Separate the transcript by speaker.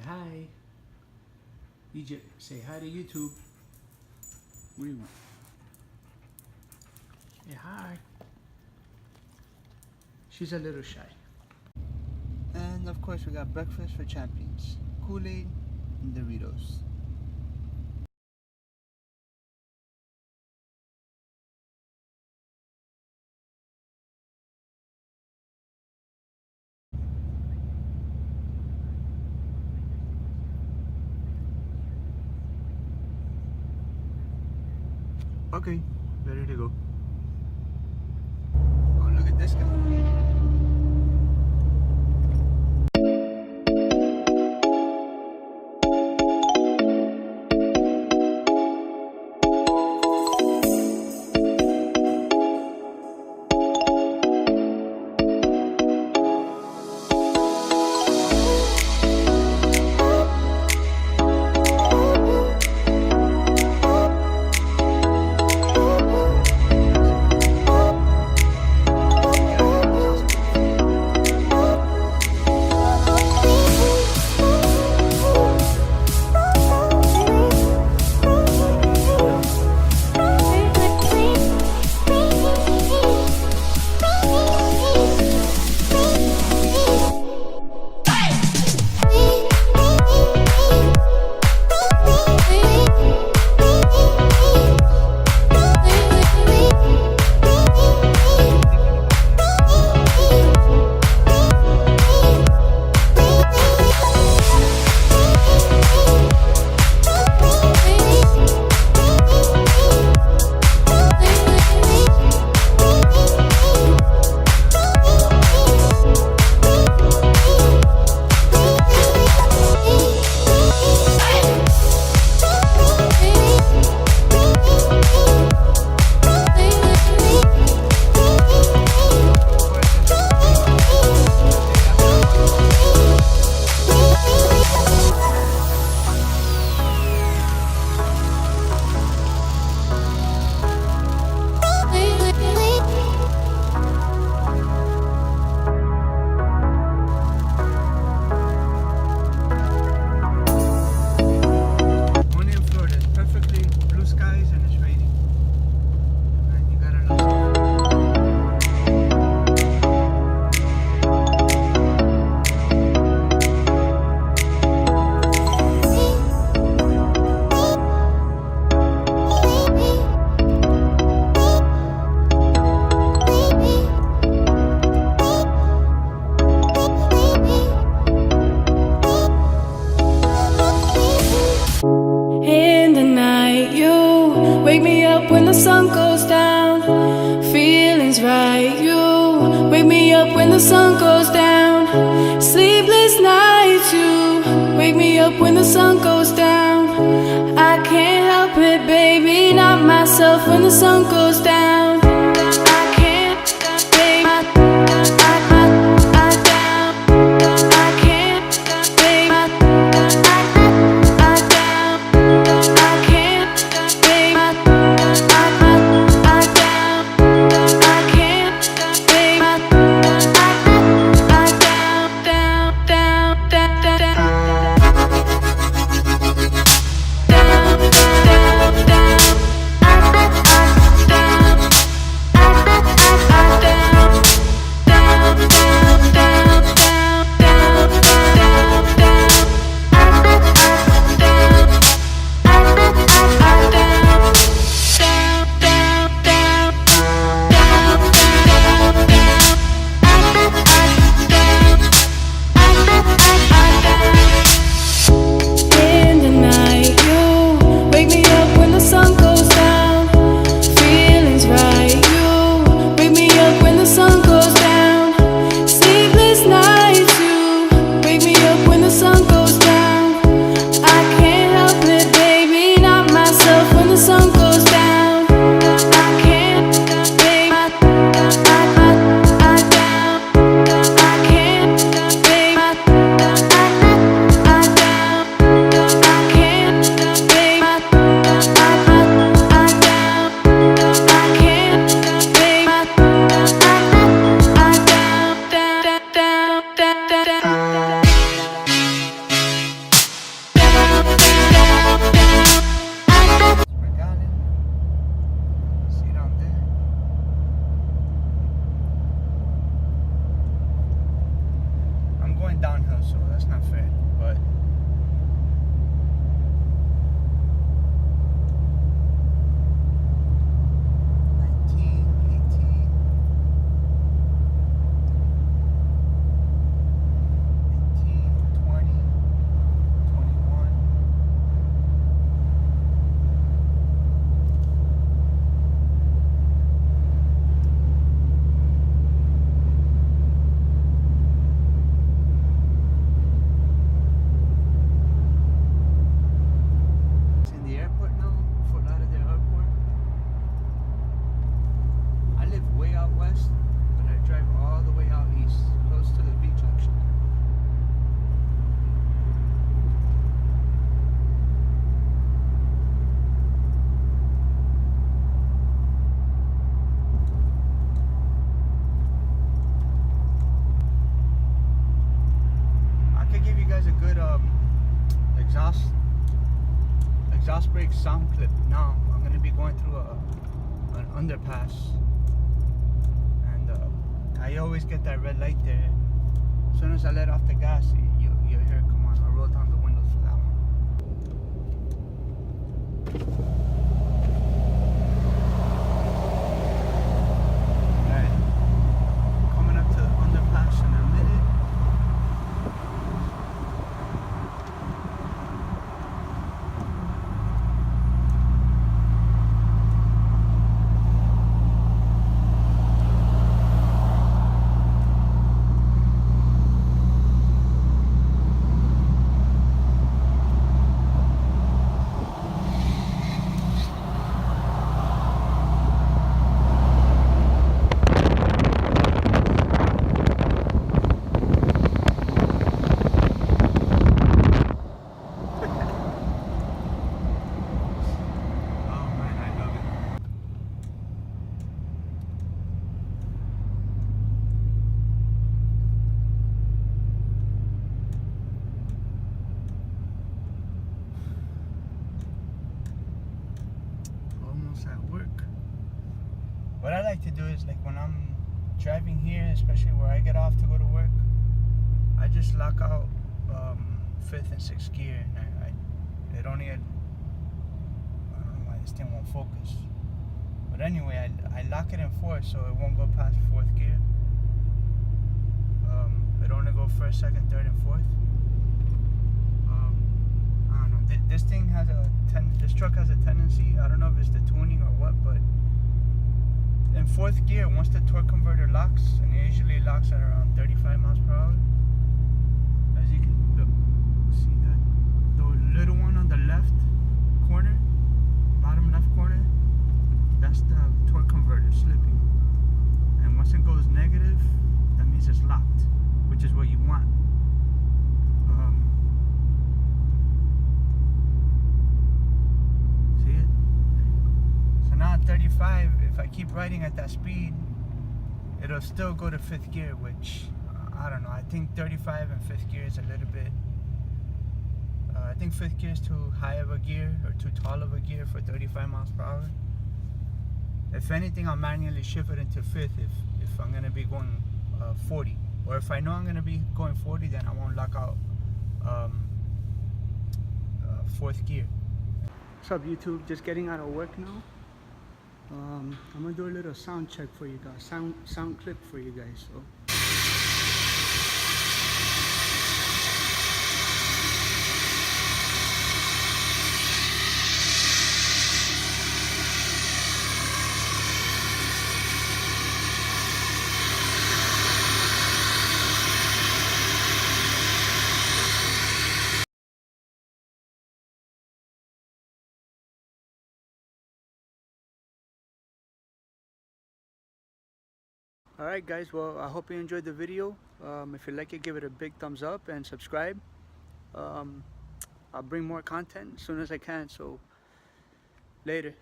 Speaker 1: hi. Egypt, say hi to YouTube. What do you want? Say hi. She's a little shy.
Speaker 2: And of course we got breakfast for champions. Kool-Aid and Doritos.
Speaker 1: Okay, ready to go.
Speaker 2: Oh, look at this guy. Only in Florida, it's perfectly blue skies and it's raining. And you gotta love
Speaker 3: In the night, you wake me up when the sun goes down. Feelings right, you wake me up when the sun goes down. Sleepless nights, you wake me up when the sun goes down. I can't help it, baby, not myself when the sun goes down. I can't, baby, I down. I can't, baby, I down. I can't, baby, I down. I can't, baby, I down.
Speaker 2: exhaust brake sound clip. Now I'm gonna be going through an underpass, and I always get that red light there. As soon as I let off the gas, you hear it come on. I'll roll down the windows for that one. Alright, coming up to the underpass in a minute. At work. What I like to do is, like, when I'm driving here, especially where I get off to go to work, I just lock out 5th and 6th gear, and it only I don't know why this thing won't focus, but anyway, I lock it in 4th so it won't go past 4th gear. It only go 1st, 2nd, 3rd, and 4th. I don't know. This thing has this truck has a tendency, I don't know if it's the tuning or what, but in 4th gear, once the torque converter locks, and it usually locks at around 35 miles per hour, as you can see, the little one on the left corner, bottom left corner, that's the torque converter slipping. And once it goes negative, that means it's locked, which is what you want. Now at 35, if I keep riding at that speed, it'll still go to 5th gear, which I don't know. I think 35 and 5th gear is a little bit. I think 5th gear is too high of a gear, or too tall of a gear for 35 miles per hour. If anything, I'll manually shift it into 5th if I'm gonna be going 40, or if I know I'm gonna be going 40, then I won't lock out 4th gear. What's up, YouTube? Just getting out of work now. I'm gonna do a little sound check for you guys, sound clip for you guys. So. Alright guys, well, I hope you enjoyed the video. If you like it, give it a big thumbs up and subscribe. I'll bring more content as soon as I can, so later.